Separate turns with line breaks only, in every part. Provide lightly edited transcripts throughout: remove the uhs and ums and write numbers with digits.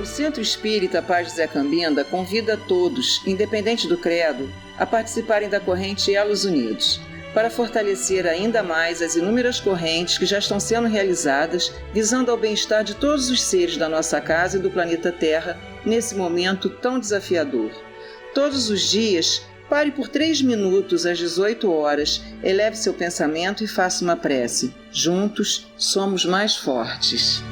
O Centro Espírita Paz de Zé Cambinda convida a todos, independente do credo, a participarem da corrente Elos Unidos, para fortalecer ainda mais as inúmeras correntes que já estão sendo realizadas, visando ao bem-estar de todos os seres da nossa casa e do planeta Terra, nesse momento tão desafiador. Todos os dias, pare por 3 minutos às 18 horas, eleve seu pensamento e faça uma prece. Juntos, somos mais fortes.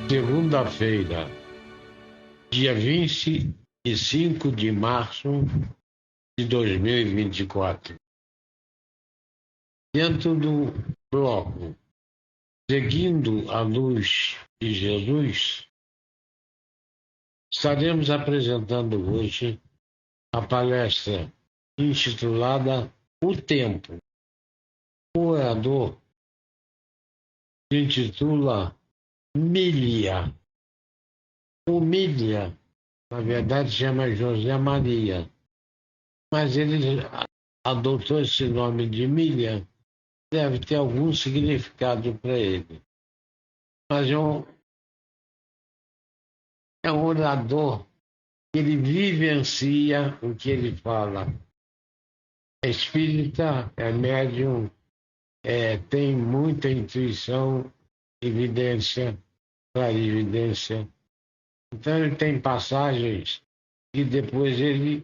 Segunda-feira, dia 25 de março de 2024. Dentro do bloco Seguindo a Luz de Jesus, estaremos apresentando hoje a palestra intitulada O Tempo. O orador se intitula Mília. O Mília, na verdade, chama José Maria, mas ele adotou esse nome de Mília, deve ter algum significado para ele. Mas é um orador, ele vivencia o que ele fala. É espírita, é médium, tem muita intuição, evidência, clarividência. Então ele tem passagens que depois ele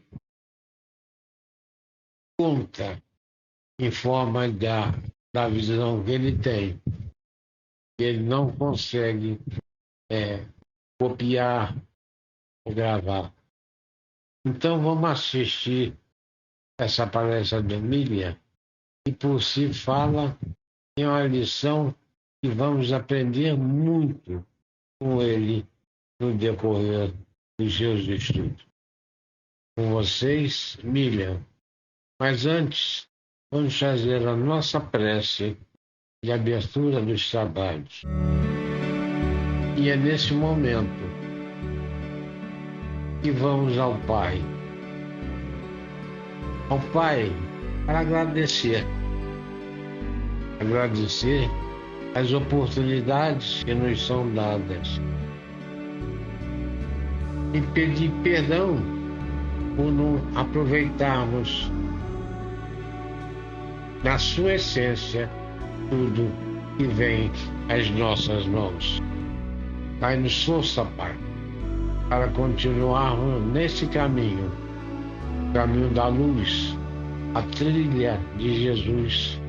conta em forma da visão que ele tem. Ele não consegue copiar ou gravar. Então vamos assistir essa palestra da Emília, que por si fala em uma lição que vamos aprender muito com ele no decorrer dos seus estudos. Com vocês, Emília. Mas antes, vamos fazer a nossa prece de abertura dos trabalhos. E é nesse momento que vamos ao Pai. Ao Pai, para agradecer as oportunidades que nos são dadas e pedir perdão por não aproveitarmos na sua essência tudo que vem às nossas mãos. Dai-nos força, Pai, para continuarmos nesse caminho, o caminho da luz, a trilha de Jesus,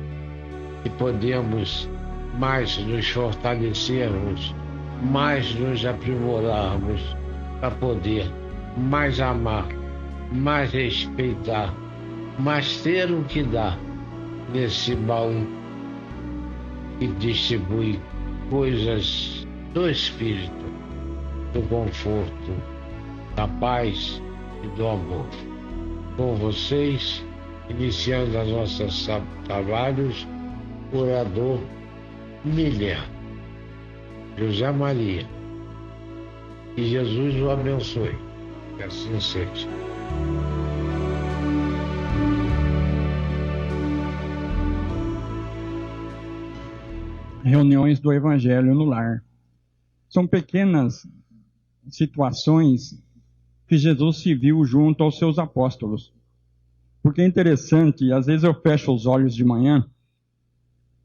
e podemos mais nos fortalecermos, mais nos aprimorarmos, para poder mais amar, mais respeitar, mais ter o que dar nesse baú que distribui coisas do Espírito, do conforto, da paz e do amor. Com vocês, iniciando os nossos trabalhos, orador Mília, José Maria. Que Jesus o abençoe. Que assim seja.
Reuniões do Evangelho no lar. São pequenas situações que Jesus se viu junto aos seus apóstolos. Porque é interessante, às vezes eu fecho os olhos de manhã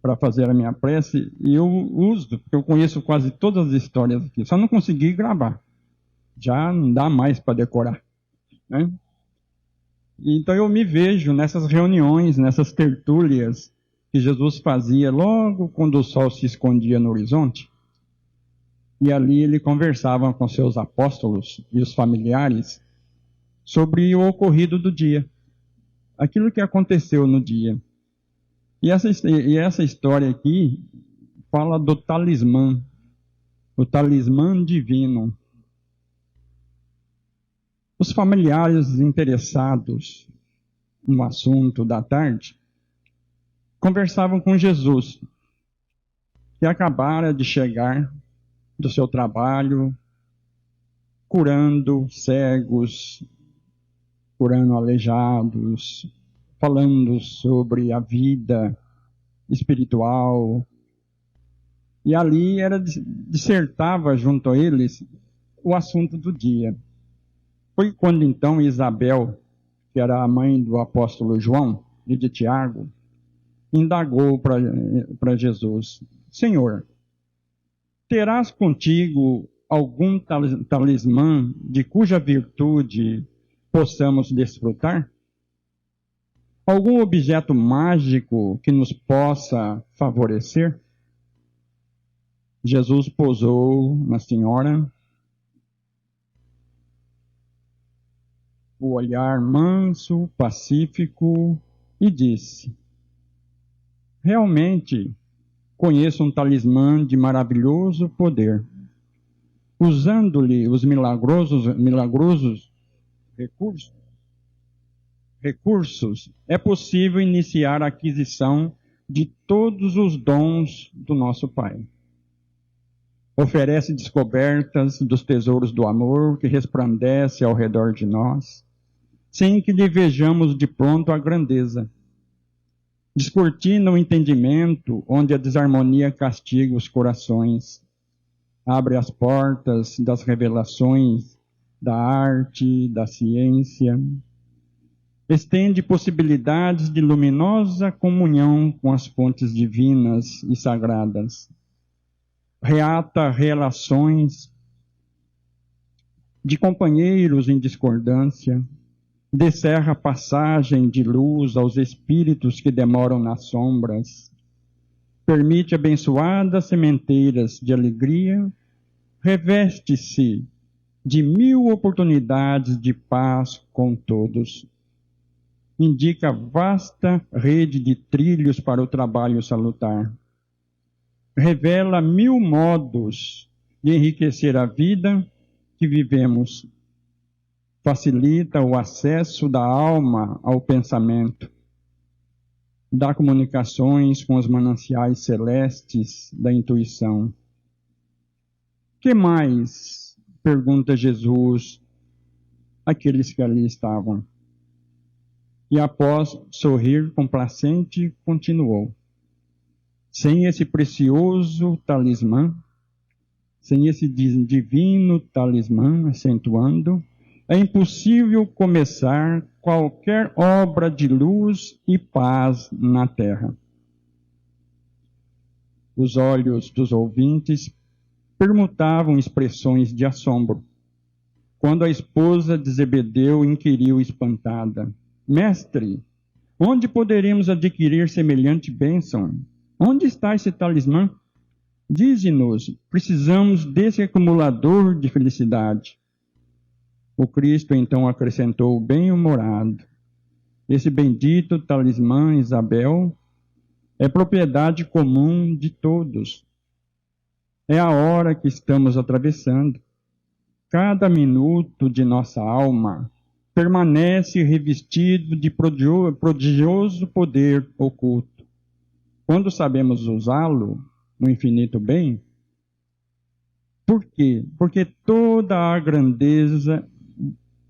para fazer a minha prece e eu uso, porque eu conheço quase todas as histórias aqui, só não consegui gravar. Já não dá mais para decorar, né? Então eu me vejo nessas reuniões, nessas tertúlias que Jesus fazia logo quando o sol se escondia no horizonte. E ali ele conversava com seus apóstolos e os familiares sobre o ocorrido do dia, aquilo que aconteceu no dia. E essa história aqui fala do talismã, o talismã divino. Os familiares interessados no assunto da tarde conversavam com Jesus, que acabara de chegar do seu trabalho, curando cegos, curando aleijados, falando sobre a vida espiritual. E ali dissertava junto a eles o assunto do dia. Foi quando então Isabel, que era a mãe do apóstolo João e de Tiago, indagou para Jesus: Senhor, terás contigo algum talismã de cuja virtude possamos desfrutar? Algum objeto mágico que nos possa favorecer? Jesus pousou na senhora o olhar manso, pacífico, e disse: realmente conheço um talismã de maravilhoso poder. Usando-lhe os milagrosos recursos, é possível iniciar a aquisição de todos os dons do nosso Pai. Oferece descobertas dos tesouros do amor que resplandece ao redor de nós, sem que lhe vejamos de pronto a grandeza. Descortina o entendimento, onde a desarmonia castiga os corações. Abre as portas das revelações, da arte, da ciência. Estende possibilidades de luminosa comunhão com as fontes divinas e sagradas. Reata relações de companheiros em discordância. Descerra passagem de luz aos espíritos que demoram nas sombras. Permite abençoadas sementeiras de alegria. Reveste-se de 1000 oportunidades de paz com todos. Indica vasta rede de trilhos para o trabalho salutar. Revela 1000 modos de enriquecer a vida que vivemos. Facilita o acesso da alma ao pensamento. Dá comunicações com os mananciais celestes da intuição. Que mais? Pergunta Jesus àqueles que ali estavam. E após sorrir complacente, continuou: sem esse precioso talismã, sem esse divino talismã, acentuando, é impossível começar qualquer obra de luz e paz na terra. Os olhos dos ouvintes permutavam expressões de assombro. Quando a esposa de Zebedeu inquiriu espantada: Mestre, onde poderemos adquirir semelhante bênção? Onde está esse talismã? Dize-nos, precisamos desse acumulador de felicidade. O Cristo então acrescentou bem-humorado: esse bendito talismã, Isabel, é propriedade comum de todos. É a hora que estamos atravessando. Cada minuto de nossa alma permanece revestido de prodigioso poder oculto. Quando sabemos usá-lo no infinito bem, por quê? Porque toda a grandeza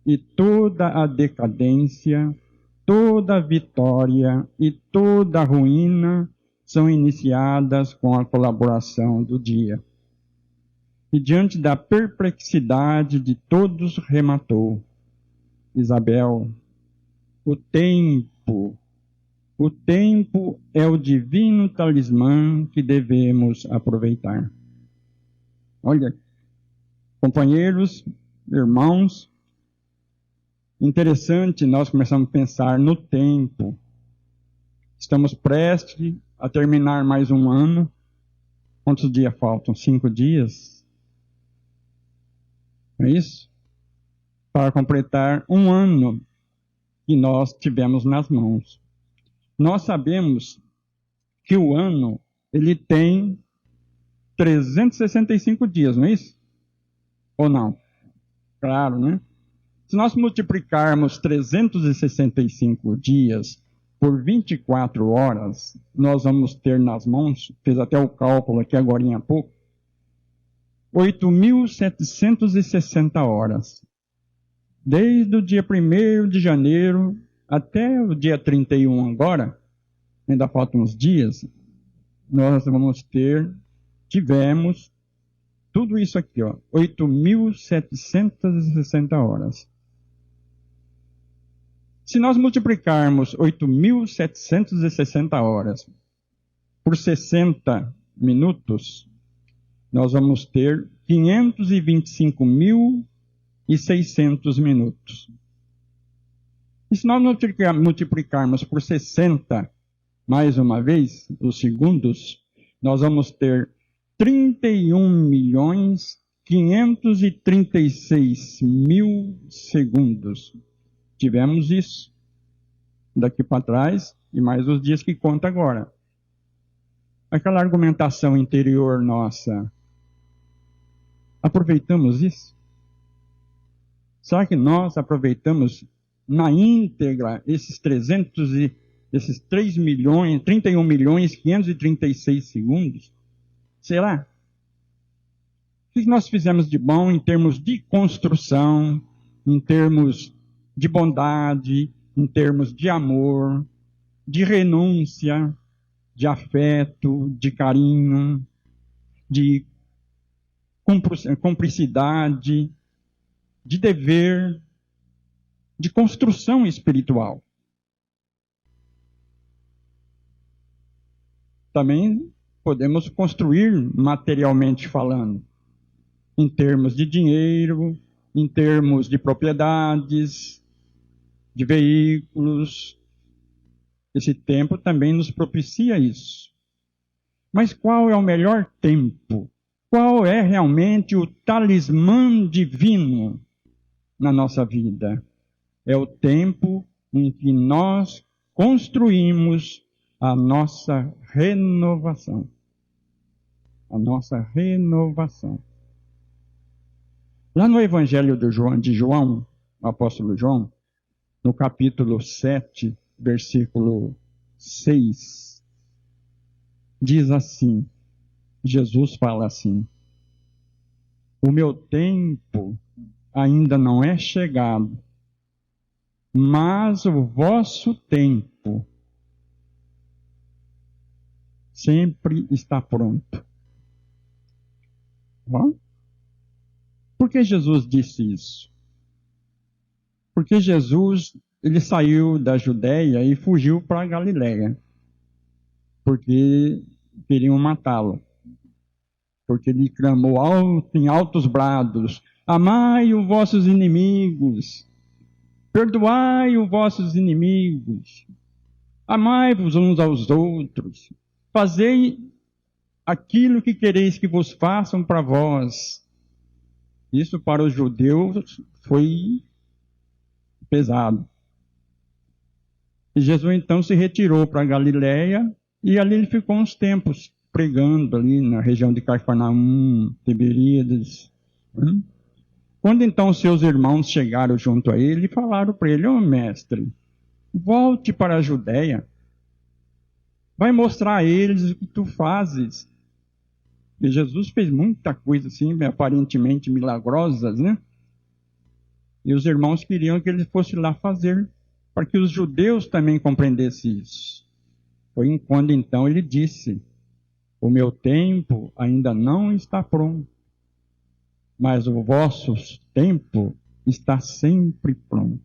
e toda a decadência, toda a vitória e toda a ruína são iniciadas com a colaboração do dia. E diante da perplexidade de todos rematou: Isabel, o tempo é o divino talismã que devemos aproveitar. Olha, companheiros, irmãos, interessante, nós começamos a pensar no tempo. Estamos prestes a terminar mais um ano. Quantos dias faltam? 5 dias? É isso? Para completar um ano que nós tivemos nas mãos. Nós sabemos que o ano, ele tem 365 dias, não é isso? Ou não? Claro, né? Se nós multiplicarmos 365 dias por 24 horas, nós vamos ter nas mãos, fiz até o cálculo aqui agora há pouco, 8.760 horas. Desde o dia 1º de janeiro até o dia 31 agora, ainda faltam uns dias, nós vamos ter tivemos tudo isso aqui, 8.760 horas. Se nós multiplicarmos 8.760 horas por 60 minutos, nós vamos ter 525.600 minutos. E se nós multiplicarmos por 60, mais uma vez, os segundos, nós vamos ter 31.536.000 segundos. Tivemos isso daqui para trás e mais os dias que conta agora. Aquela argumentação interior nossa, aproveitamos isso? Será que nós aproveitamos na íntegra esses 31.536 segundos? Será? O que nós fizemos de bom em termos de construção, em termos de bondade, em termos de amor, de renúncia, de afeto, de carinho, de cumplicidade, de dever, de construção espiritual? Também podemos construir materialmente falando, em termos de dinheiro, em termos de propriedades, de veículos. Esse tempo também nos propicia isso. Mas qual é o melhor tempo? Qual é realmente o talismã divino na nossa vida? É o tempo em que nós construímos a nossa renovação. A nossa renovação. Lá no Evangelho de João, o apóstolo João, no capítulo 7, versículo 6, diz assim, Jesus fala assim: o meu tempo ainda não é chegado, mas o vosso tempo sempre está pronto. Bom? Por que Jesus disse isso? Porque Jesus, ele saiu da Judéia e fugiu para a Galiléia, porque queriam matá-lo. Porque ele clamou em altos brados: amai os vossos inimigos, perdoai os vossos inimigos, amai-vos uns aos outros, fazei aquilo que quereis que vos façam para vós. Isso para os judeus foi pesado. E Jesus então se retirou para a Galiléia e ali ele ficou uns tempos pregando ali na região de Cafarnaum, Tiberíades. Quando então seus irmãos chegaram junto a ele e falaram para ele: ô mestre, volte para a Judéia, vai mostrar a eles o que tu fazes. E Jesus fez muita coisa assim, aparentemente milagrosas, né? E os irmãos queriam que ele fosse lá fazer, para que os judeus também compreendessem isso. Foi quando então ele disse: o meu tempo ainda não está pronto, mas o vosso tempo está sempre pronto.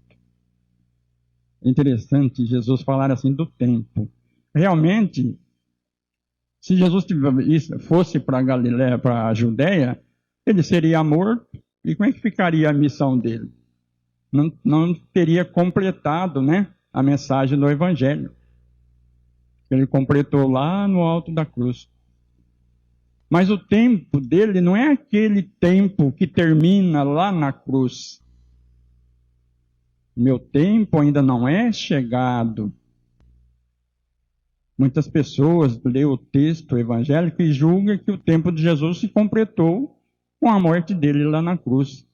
É interessante Jesus falar assim do tempo. Realmente, se Jesus fosse para a Galiléia, para a Judéia, ele seria morto. E como é que ficaria a missão dele? Não teria completado, né, a mensagem do Evangelho. Ele completou lá no alto da cruz. Mas o tempo dele não é aquele tempo que termina lá na cruz. Meu tempo ainda não é chegado. Muitas pessoas lêem o texto evangélico e julgam que o tempo de Jesus se completou com a morte dele lá na cruz.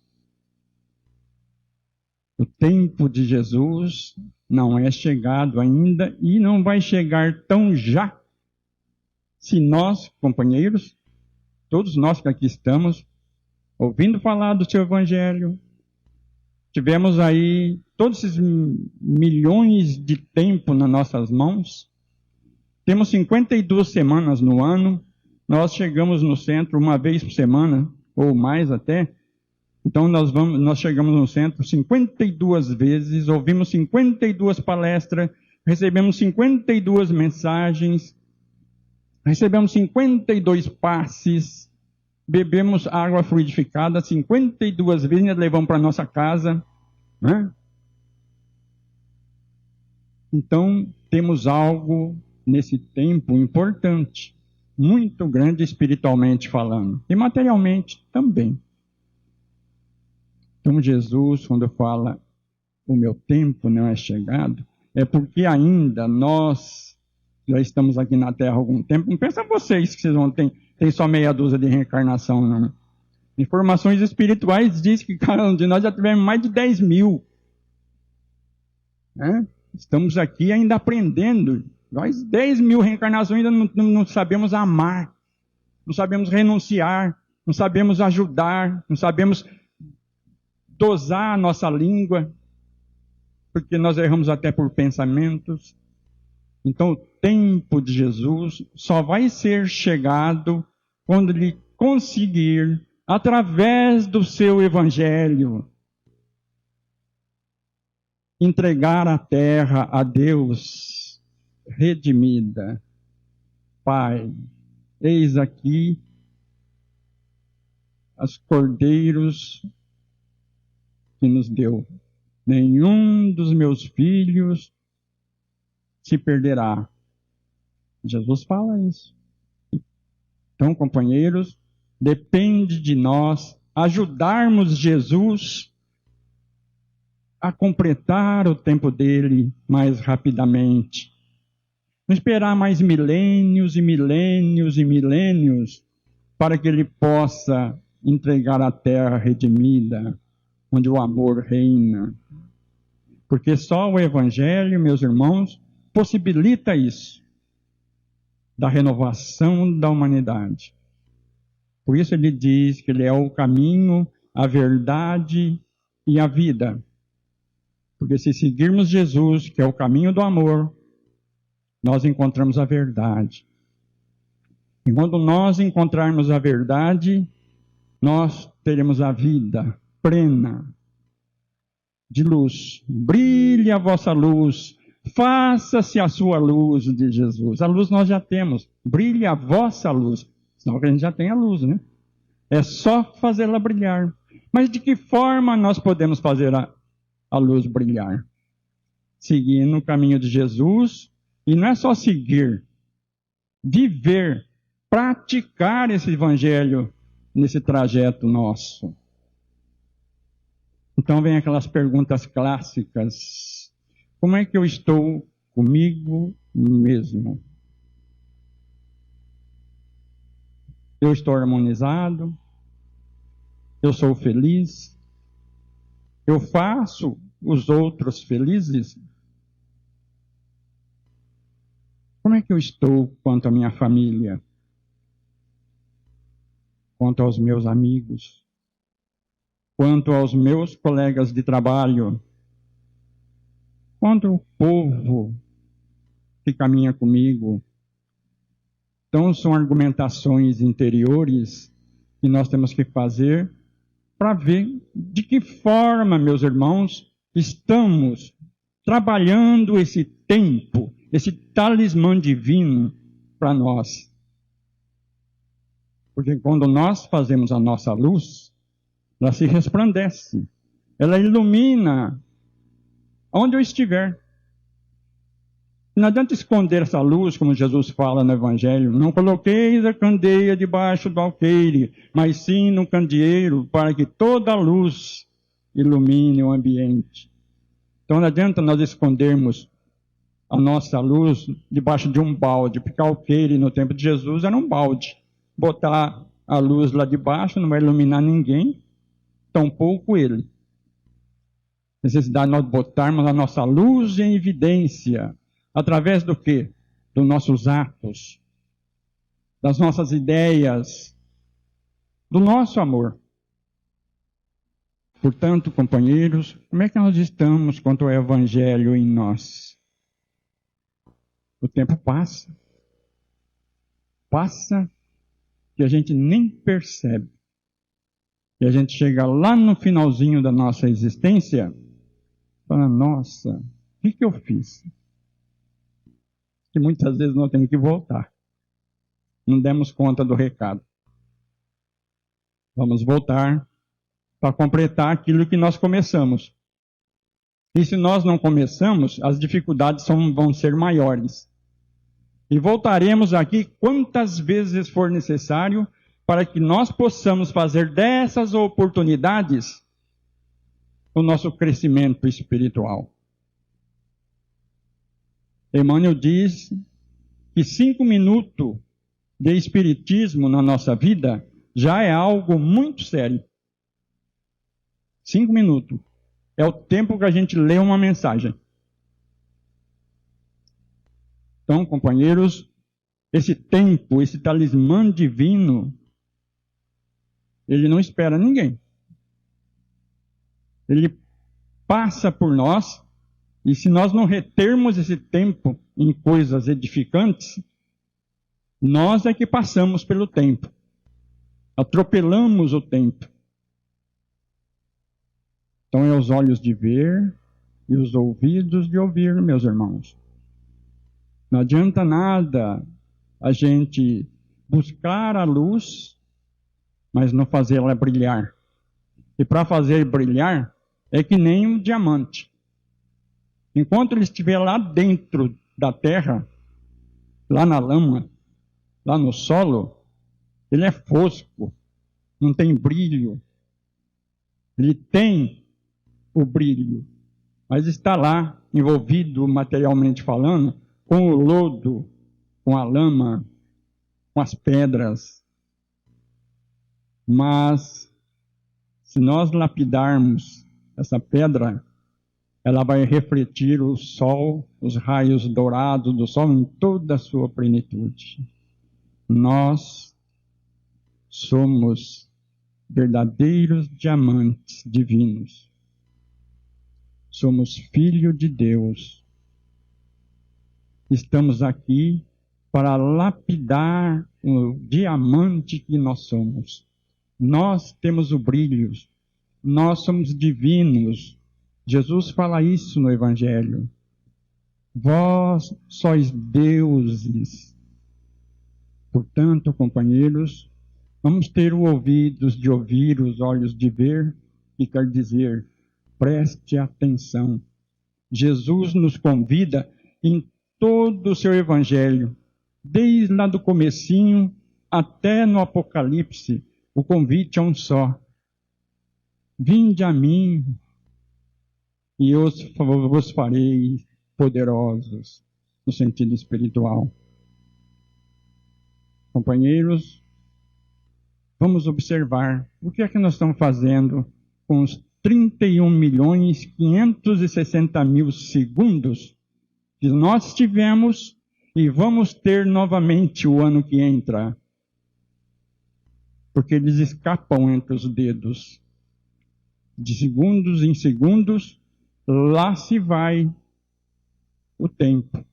O tempo de Jesus não é chegado ainda e não vai chegar tão já. Se nós, companheiros, todos nós que aqui estamos, ouvindo falar do seu evangelho, tivemos aí todos esses milhões de tempo nas nossas mãos, temos 52 semanas no ano, nós chegamos no centro uma vez por semana, ou mais até. Então nós chegamos no centro 52 vezes, ouvimos 52 palestras, recebemos 52 mensagens, recebemos 52 passes, bebemos água fluidificada 52 vezes e levamos para nossa casa, né? Então, temos algo nesse tempo importante, muito grande espiritualmente falando, e materialmente também. Então, Jesus, quando fala, o meu tempo não é chegado, é porque ainda nós já estamos aqui na Terra há algum tempo. Não pensa vocês que vocês vão ter só meia dúzia de reencarnação, não. Informações espirituais dizem que cada um de nós já tivemos mais de 10 mil. Né? Estamos aqui ainda aprendendo. Nós, 10 mil reencarnações, ainda não sabemos amar, não sabemos renunciar, não sabemos ajudar, não sabemos dosar a nossa língua, porque nós erramos até por pensamentos. Então, o tempo de Jesus só vai ser chegado quando ele conseguir, através do seu evangelho, entregar a terra a Deus redimida. Pai, eis aqui os cordeiros que nos deu. Nenhum dos meus filhos se perderá. Jesus fala isso. Então, companheiros, depende de nós ajudarmos Jesus a completar o tempo dele mais rapidamente. Não esperar mais milênios e milênios e milênios para que ele possa entregar a terra redimida, onde o amor reina. Porque só o Evangelho, meus irmãos, possibilita isso, da renovação da humanidade. Por isso ele diz que ele é o caminho, a verdade e a vida. Porque se seguirmos Jesus, que é o caminho do amor, nós encontramos a verdade. E quando nós encontrarmos a verdade, nós teremos a vida plena de luz. Brilhe a vossa luz, faça-se a sua luz, de Jesus. A luz nós já temos. Brilhe a vossa luz. Senão a gente já tem a luz, né? É só fazê-la brilhar. Mas de que forma nós podemos fazer a luz brilhar? Seguindo o caminho de Jesus. E não é só seguir. Viver, praticar esse evangelho nesse trajeto nosso. Então vem aquelas perguntas clássicas. Como é que eu estou comigo mesmo? Eu estou harmonizado? Eu sou feliz? Eu faço os outros felizes? Como é que eu estou quanto à minha família? Quanto aos meus amigos? Quanto aos meus colegas de trabalho? Quanto ao povo que caminha comigo? Então, são argumentações interiores que nós temos que fazer para ver de que forma, meus irmãos, estamos trabalhando esse tempo, esse talismã divino para nós. Porque quando nós fazemos a nossa luz, ela se resplandece, ela ilumina onde eu estiver. Não adianta esconder essa luz, como Jesus fala no Evangelho. Não coloqueis a candeia debaixo do alqueire, mas sim no candeeiro, para que toda a luz ilumine o ambiente. Então não adianta nós escondermos a nossa luz debaixo de um balde, porque alqueire no tempo de Jesus era um balde. Botar a luz lá debaixo não vai iluminar ninguém, tampouco ele. Necessidade de nós botarmos a nossa luz em evidência. Através do quê? Dos nossos atos, das nossas ideias, do nosso amor. Portanto, companheiros, como é que nós estamos quanto ao Evangelho em nós? O tempo passa. Passa que a gente nem percebe. E a gente chega lá no finalzinho da nossa existência, fala, nossa, o que eu fiz? Que muitas vezes nós temos que voltar. Não demos conta do recado. Vamos voltar para completar aquilo que nós começamos. E se nós não começamos, as dificuldades vão ser maiores. E voltaremos aqui quantas vezes for necessário para que nós possamos fazer dessas oportunidades o nosso crescimento espiritual. Emmanuel diz que 5 minutos de espiritismo na nossa vida já é algo muito sério. 5 minutos. É o tempo que a gente lê uma mensagem. Então, companheiros, esse tempo, esse talismã divino, ele não espera ninguém. Ele passa por nós, e se nós não retermos esse tempo em coisas edificantes, nós é que passamos pelo tempo. Atropelamos o tempo. Então é os olhos de ver e os ouvidos de ouvir, meus irmãos. Não adianta nada a gente buscar a luz, mas não fazê-la brilhar. E para fazer brilhar, é que nem um diamante. Enquanto ele estiver lá dentro da terra, lá na lama, lá no solo, ele é fosco, não tem brilho. Ele tem o brilho, mas está lá, envolvido materialmente falando, com o lodo, com a lama, com as pedras. Mas, se nós lapidarmos essa pedra, ela vai refletir o sol, os raios dourados do sol em toda a sua plenitude. Nós somos verdadeiros diamantes divinos. Somos filhos de Deus. Estamos aqui para lapidar o diamante que nós somos. Nós temos o brilho. Nós somos divinos. Jesus fala isso no Evangelho. Vós sois deuses. Portanto, companheiros, vamos ter os ouvidos de ouvir, os olhos de ver, e quer dizer, preste atenção. Jesus nos convida em todo o seu Evangelho, desde lá do comecinho até no Apocalipse, o convite é um só. Vinde a mim, e eu vos farei poderosos, no sentido espiritual. Companheiros, vamos observar o que é que nós estamos fazendo com os 31.560.000 segundos que nós tivemos e vamos ter novamente o ano que entra. Porque eles escapam entre os dedos. De segundos em segundos, lá se vai o tempo.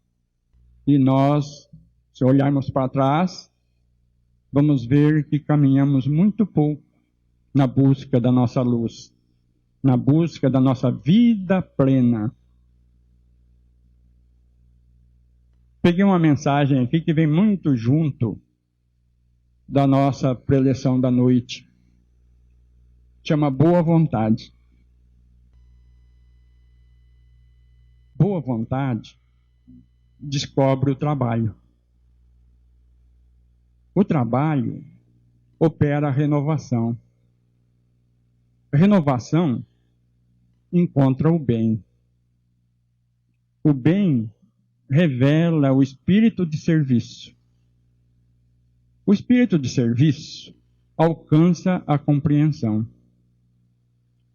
E nós, se olharmos para trás, vamos ver que caminhamos muito pouco na busca da nossa luz, na busca da nossa vida plena. Peguei uma mensagem aqui que vem muito junto da nossa preleção da noite. Chama Boa Vontade. Boa vontade descobre o trabalho. O trabalho opera a renovação. A renovação encontra o bem. O bem revela o espírito de serviço. O espírito de serviço alcança a compreensão.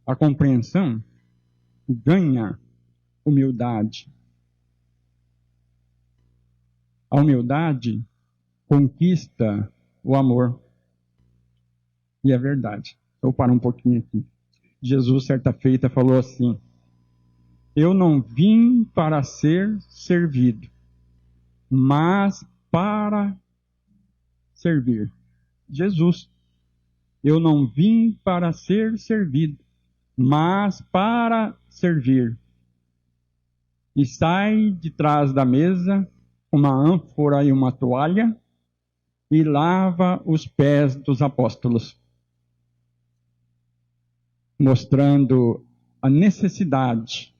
A compreensão ganha humildade. A humildade conquista o amor. E é verdade. Vou parar um pouquinho aqui. Jesus, certa feita, falou assim: eu não vim para ser servido, mas para servir Jesus. Eu não vim para ser servido, mas para servir. E sai de trás da mesa uma ânfora e uma toalha e lava os pés dos apóstolos, mostrando a necessidade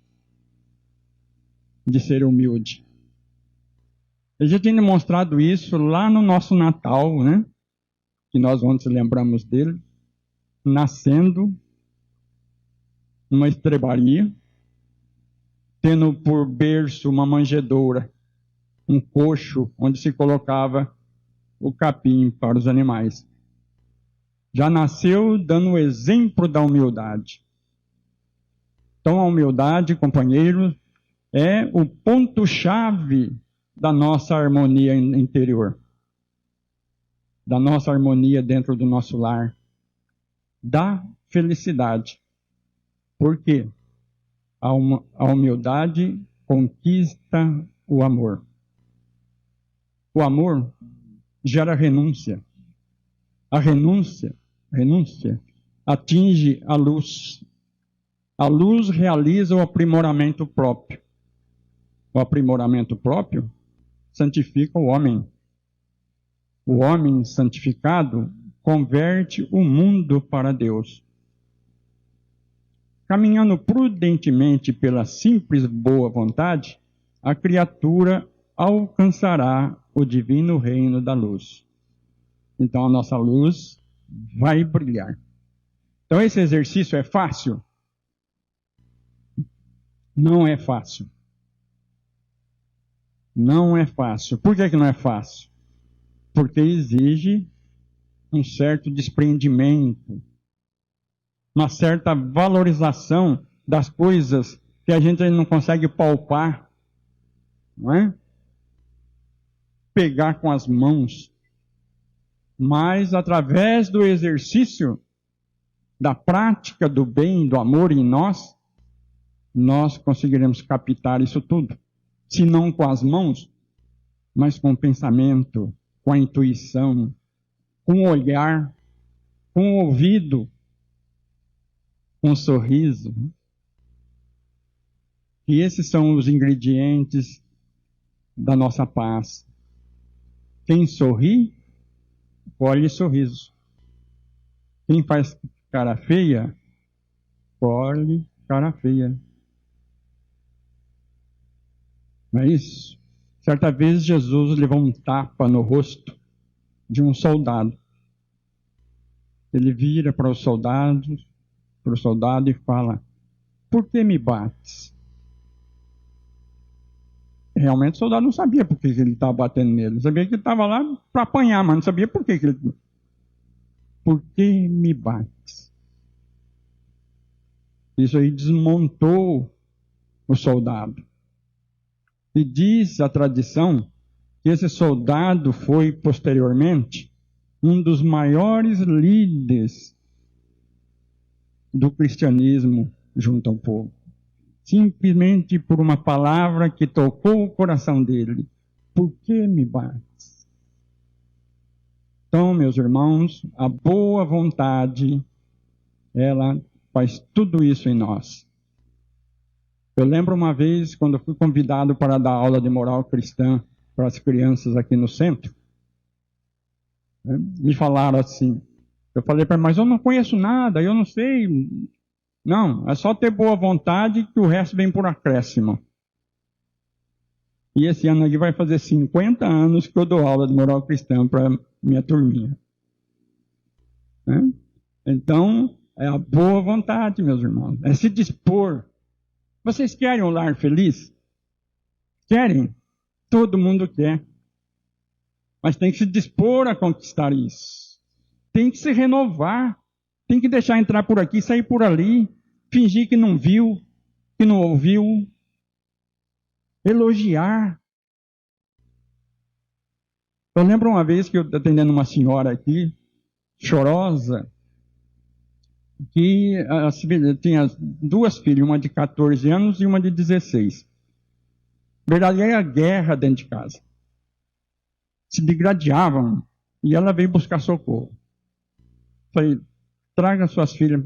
de ser humilde. Ele já tinha demonstrado isso lá no nosso Natal, né? Que nós ontem lembramos dele, nascendo numa estrebaria, tendo por berço uma manjedoura, um coxo onde se colocava o capim para os animais. Já nasceu dando o exemplo da humildade. Então a humildade, companheiros, é o ponto-chave da nossa harmonia interior, da nossa harmonia dentro do nosso lar, da felicidade. Por quê? A humildade conquista o amor. O amor gera renúncia. A renúncia atinge a luz. A luz realiza o aprimoramento próprio. O aprimoramento próprio santifica o homem. O homem santificado converte o mundo para Deus. Caminhando prudentemente pela simples boa vontade, a criatura alcançará o divino reino da luz. Então a nossa luz vai brilhar. Então esse exercício é fácil? Não é fácil. Não é fácil. Por que não é fácil? Porque exige um certo desprendimento, uma certa valorização das coisas que a gente não consegue palpar, não é? Pegar com as mãos. Mas através do exercício, da prática do bem, do amor em nós conseguiremos captar isso tudo. Se não com as mãos, mas com o pensamento, com a intuição, com o olhar, com o ouvido, com o sorriso. E esses são os ingredientes da nossa paz. Quem sorri, colhe sorriso. Quem faz cara feia, colhe cara feia. Não é isso? Certa vez Jesus levou um tapa no rosto de um soldado. Ele vira para o soldado e fala: por que me bates? Realmente o soldado não sabia por que ele estava batendo nele. Ele sabia que ele estava lá para apanhar, mas não sabia por que ele... Por que me bates? Isso aí desmontou o soldado. E diz a tradição que esse soldado foi, posteriormente, um dos maiores líderes do cristianismo junto ao povo. Simplesmente por uma palavra que tocou o coração dele. Por que me bates? Então, meus irmãos, a boa vontade, ela faz tudo isso em nós. Eu lembro uma vez, quando eu fui convidado para dar aula de moral cristã para as crianças aqui no centro, me falaram assim, eu falei para eles, mas eu não conheço nada, eu não sei. Não, é só ter boa vontade que o resto vem por acréscimo. E esse ano aqui vai fazer 50 anos que eu dou aula de moral cristã para minha turminha. Então, é a boa vontade, meus irmãos, é se dispor. Vocês querem um lar feliz? Querem? Todo mundo quer. Mas tem que se dispor a conquistar isso. Tem que se renovar. Tem que deixar entrar por aqui, sair por ali. Fingir que não viu, que não ouviu. Elogiar. Eu lembro uma vez que eu atendendo uma senhora aqui, chorosa, que tinha duas filhas, uma de 14 anos e uma de 16. Verdadeira guerra dentro de casa. Se degradavam e ela veio buscar socorro. Falei, traga suas filhas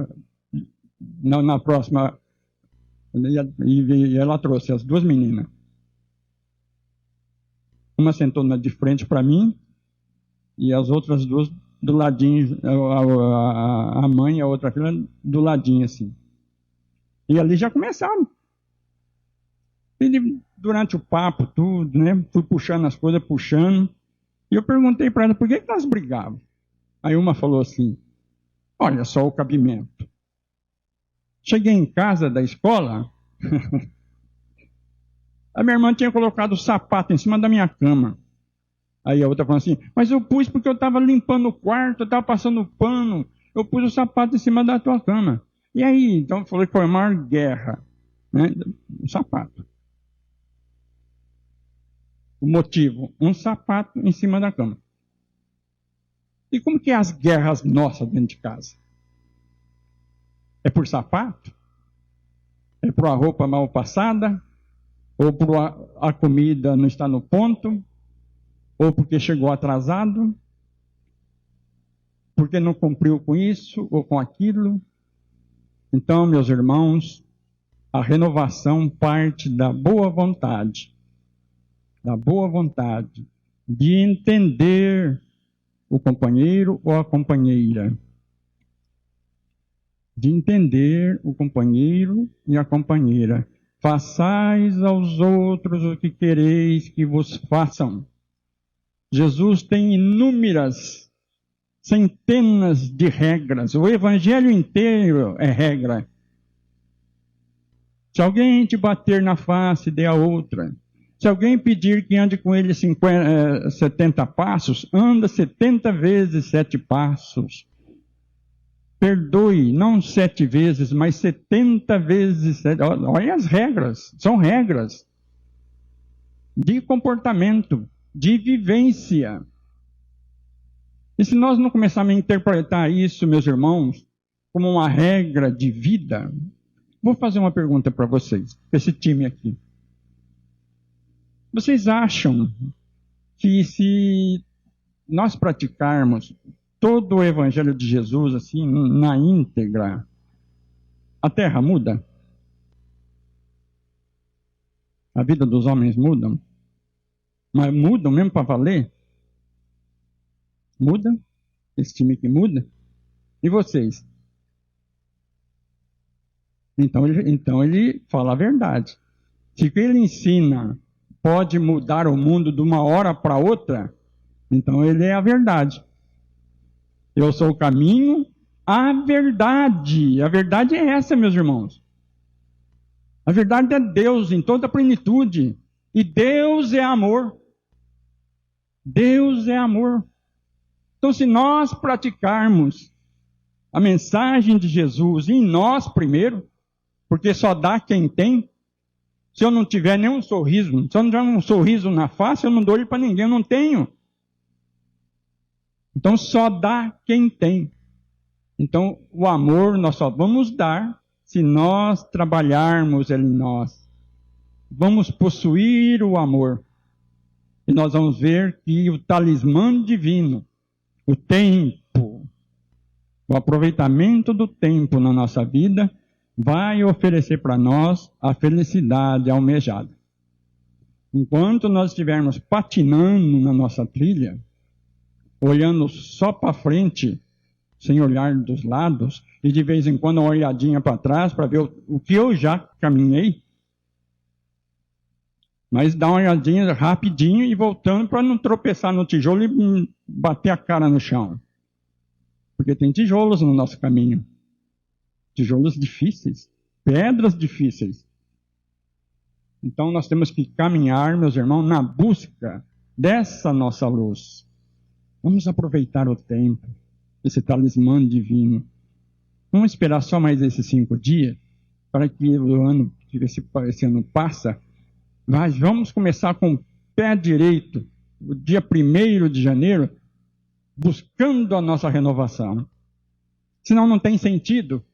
na próxima. E ela trouxe as duas meninas. Uma sentou de frente para mim e as outras duas do ladinho, a mãe e a outra filha do ladinho assim. E ali já começaram. E durante o papo, tudo, né? Fui puxando as coisas, puxando. E eu perguntei para ela, por que elas brigavam? Aí uma falou assim, olha só o cabimento. Cheguei em casa da escola, a minha irmã tinha colocado o sapato em cima da minha cama. Aí a outra falou assim, mas eu pus porque eu estava limpando o quarto, eu estava passando pano, eu pus o sapato em cima da tua cama. E aí, então falei que foi a maior guerra, né? O sapato. O motivo, um sapato em cima da cama. E como que é as guerras nossas dentro de casa? É por sapato? É por a roupa mal passada? Ou por a comida não está no ponto? Ou porque chegou atrasado? Porque não cumpriu com isso ou com aquilo? Então, meus irmãos, a renovação parte da boa vontade de entender o companheiro ou a companheira. De entender o companheiro e a companheira. Façais aos outros o que quereis que vos façam. Jesus tem inúmeras, centenas de regras. O evangelho inteiro é regra. Se alguém te bater na face, dê a outra. Se alguém pedir que ande com ele 70 passos, anda 70 vezes 7 passos. Perdoe, não 7 vezes, mas 70 vezes 7. Olha as regras, são regras de comportamento, de vivência. E se nós não começarmos a interpretar isso, meus irmãos, como uma regra de vida, vou fazer uma pergunta para vocês, esse time aqui. Vocês acham que se nós praticarmos todo o evangelho de Jesus assim na íntegra, a terra muda? A vida dos homens muda? Mas mudam mesmo para valer? Muda? Esse time que muda? E vocês? Então ele fala a verdade. Se o que ele ensina pode mudar o mundo de uma hora para outra, então ele é a verdade. Eu sou o caminho, a verdade. A verdade é essa, meus irmãos. A verdade é Deus em toda a plenitude. E Deus é amor. Deus é amor. Então, se nós praticarmos a mensagem de Jesus em nós primeiro, porque só dá quem tem. Se eu não tiver nenhum sorriso, se eu não tiver um sorriso na face, eu não dou ele para ninguém, eu não tenho. Então só dá quem tem. Então o amor nós só vamos dar se nós trabalharmos ele em nós. Vamos possuir o amor. E nós vamos ver que o talismã divino, o tempo, o aproveitamento do tempo na nossa vida, vai oferecer para nós a felicidade almejada. Enquanto nós estivermos patinando na nossa trilha, olhando só para frente, sem olhar dos lados, e de vez em quando uma olhadinha para trás para ver o que eu já caminhei, mas dá uma olhadinha rapidinho e voltando para não tropeçar no tijolo e bater a cara no chão. Porque tem tijolos no nosso caminho. Tijolos difíceis, pedras difíceis. Então nós temos que caminhar, meus irmãos, na busca dessa nossa luz. Vamos aproveitar o tempo, esse talismã divino. Vamos esperar só mais esses 5 dias, para que o ano, esse ano passa. Mas vamos começar com o pé direito, o dia 1º de janeiro, buscando a nossa renovação. Senão não tem sentido.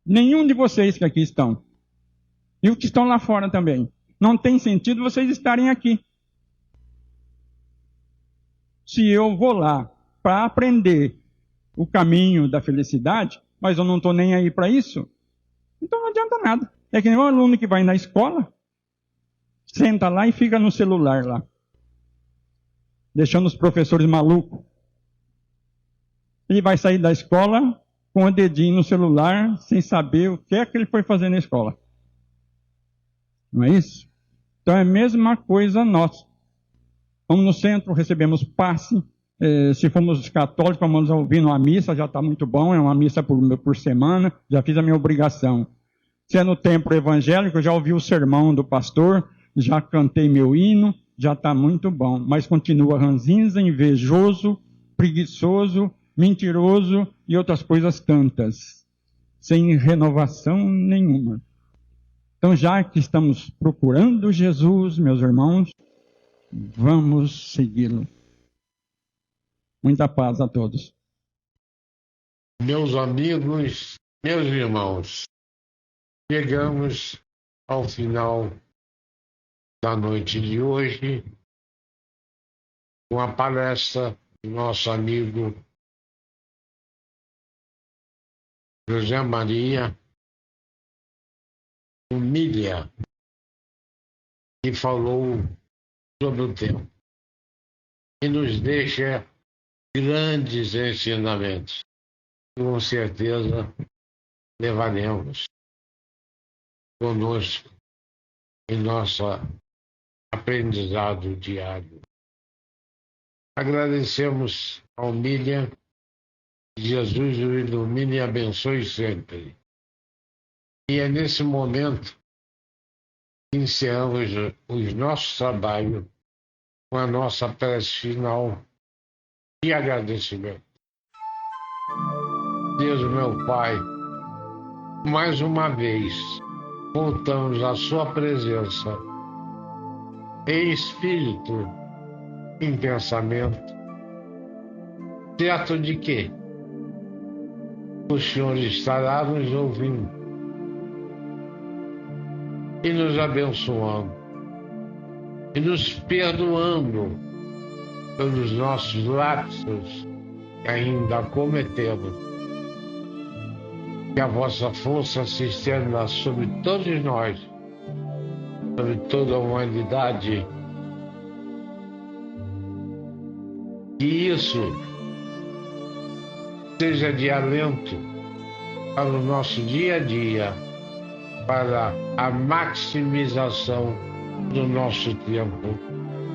Nenhum de vocês que aqui estão, e os que estão lá fora também, não tem sentido vocês estarem aqui. Se eu vou lá para aprender o caminho da felicidade, mas eu não estou nem aí para isso, então não adianta nada. É que nem um aluno que vai na escola, senta lá e fica no celular lá, deixando os professores malucos. Ele vai sair da escola com o dedinho no celular, sem saber o que é que ele foi fazer na escola. Não é isso? Então é a mesma coisa nós. Vamos no centro, recebemos passe. Se formos católicos, vamos ouvindo a missa, já está muito bom, é uma missa por semana, já fiz a minha obrigação. Se é no templo evangélico, já ouvi o sermão do pastor, já cantei meu hino, já está muito bom. Mas continua ranzinza, invejoso, preguiçoso, mentiroso e outras coisas tantas, sem renovação nenhuma. Então, já que estamos procurando Jesus, meus irmãos, vamos segui-lo. Muita paz a todos.
Meus amigos, meus irmãos, chegamos ao final da noite de hoje com a palestra do nosso amigo José Maria Humilha, que falou sobre o tempo e nos deixa grandes ensinamentos. Com certeza levaremos conosco em nosso aprendizado diário. Agradecemos ao Humilha, que Jesus o ilumine e abençoe sempre. E é nesse momento que encerramos os nossos trabalhos com a nossa prece final e agradecimento. Deus, meu Pai, mais uma vez voltamos à sua presença em espírito, em pensamento, certo de que o Senhor estará nos ouvindo e nos abençoando e nos perdoando pelos nossos lapsos que ainda cometemos. Que a vossa força se estenda sobre todos nós, sobre toda a humanidade. Que isso seja de alento para o nosso dia a dia, para a maximização do nosso tempo,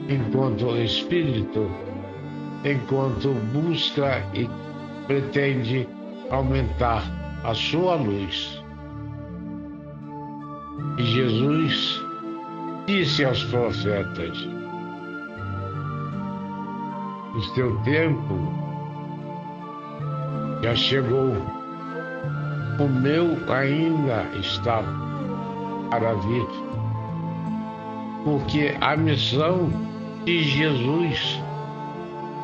enquanto espírito, enquanto busca e pretende aumentar a sua luz. E Jesus disse aos profetas: o seu tempo já chegou, o meu ainda está para vir, porque a missão de Jesus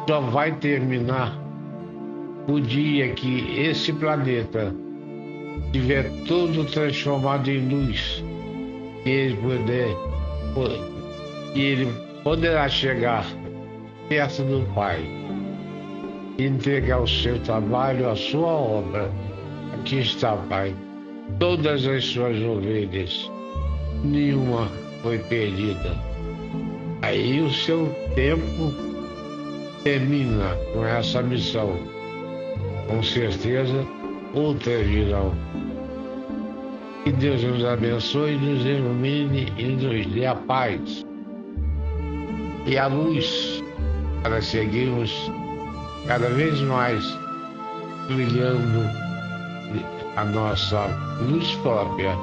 só vai terminar o dia que esse planeta estiver todo transformado em luz, e ele poderá chegar perto do Pai e entregar o seu trabalho, a sua obra. Aqui está, Pai, todas as suas ovelhas, nenhuma foi perdida. Aí o seu tempo termina com essa missão. Com certeza, outras virão. Que Deus nos abençoe, nos ilumine e nos dê a paz e a luz para seguirmos cada vez mais brilhando a nossa luz própria.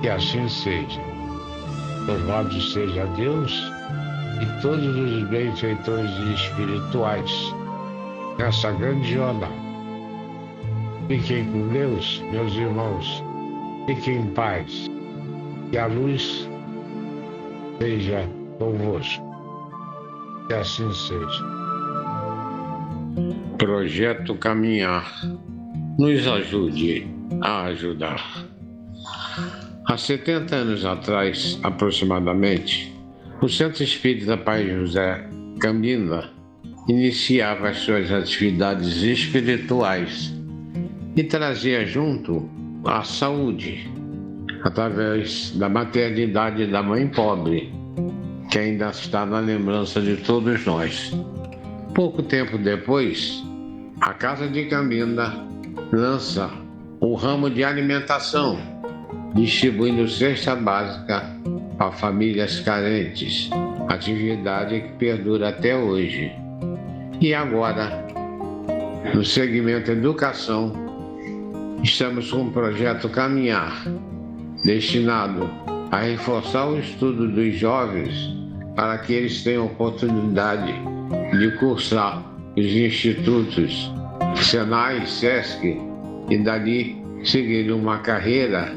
Que assim seja. Louvado seja Deus e todos os benfeitores espirituais nessa grande jornada. Fiquem com Deus, meus irmãos. Fiquem em paz. Que a luz seja convosco. Que assim seja. Projeto Caminhar. Nos ajude a ajudar. Há 70 anos atrás, aproximadamente, o Centro Espírita Pai José Cambinda iniciava as suas atividades espirituais e trazia junto a saúde, através da maternidade da mãe pobre, que ainda está na lembrança de todos nós. Pouco tempo depois, a Casa de Cambinda lança o ramo de alimentação, distribuindo cesta básica a famílias carentes, atividade que perdura até hoje. E agora, no segmento educação, estamos com o projeto Caminhar, destinado a reforçar o estudo dos jovens para que eles tenham oportunidade de cursar os institutos Senai, Sesc e dali seguir uma carreira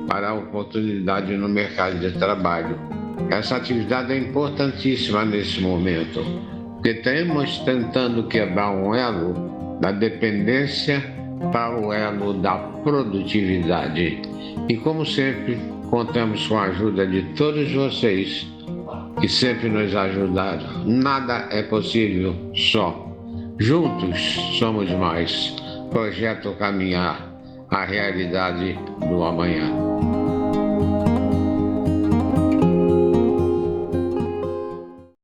para a oportunidade no mercado de trabalho. Essa atividade é importantíssima nesse momento, porque estamos tentando quebrar um elo da dependência para o elo da produtividade. E como sempre, contamos com a ajuda de todos vocês que sempre nos ajudaram. Nada é possível só. Juntos somos mais. Projeto Caminhar, a realidade do amanhã.